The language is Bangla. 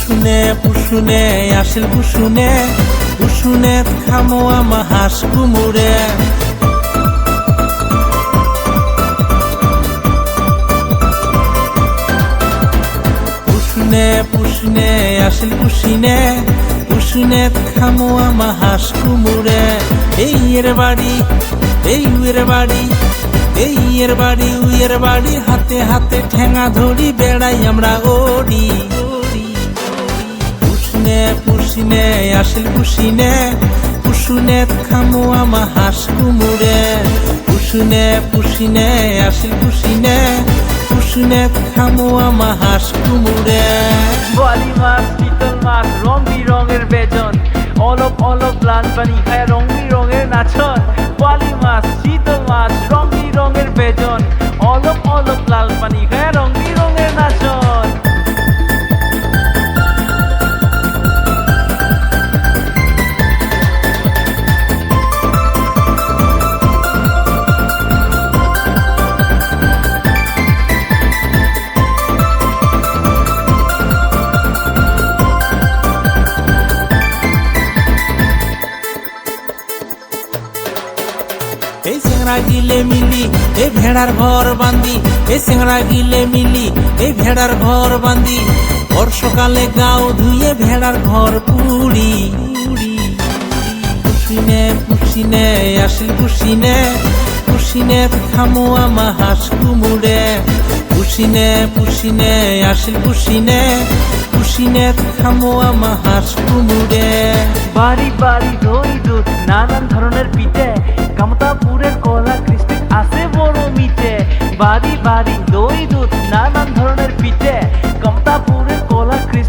পুশুনে আসিল পুশুনে খামো আমা হাঁস কুমুরে পুশুনে আসিল পুশুনে খামো আমা হাঁস কুমুরে এই এর বাড়ি এই উয়ের বাড়ি এই এর বাড়ি উয়ের বাড়ি হাতে হাতে ঠেঙা ধরি বেড়াই আমরা ওড়ি পুশুনে আসিল পুশুনে খামো আমা হাঁস কুমুরে পুশুনে আসিল পুশুনে খামো আমা হাঁস কুমুরে বোয়ালি মাছ চিতল মাছ রং বিরঙের বেজন অলপ অলপ লাল পানি খায় রং বিরঙের নাচন বোয়ালি মাছ চিতল মাছ রং বিরঙের বেজন অলপ অলপ লাল পানি খায় রং বিরঙের নাচন এই চেংড়া গিলে মিলি এই ভেড়ার ঘর বান্দি এই চেংড়া গিলে মিলি এই ভেড়ার ঘর বান্দি বর্ষকালে গাও ধুয়ে ভেড়ার ঘর পুড়ি পুশুনে আসিল পুশুনে খামো আমা হাঁস কুমুরে পুশুনে আসিল পুশুনে খামো আমা হাঁস কুমুরে বাড়ি বাড়ি দই দুধ নানান ধরনের পিঠে কামতাপুরের কলা কৃষ্টি আছে বড় মিঠে বাড়ি বাড়ি দই দুধ নানান ধরনের পিঠে কামতাপুরের কলা কৃষ্টি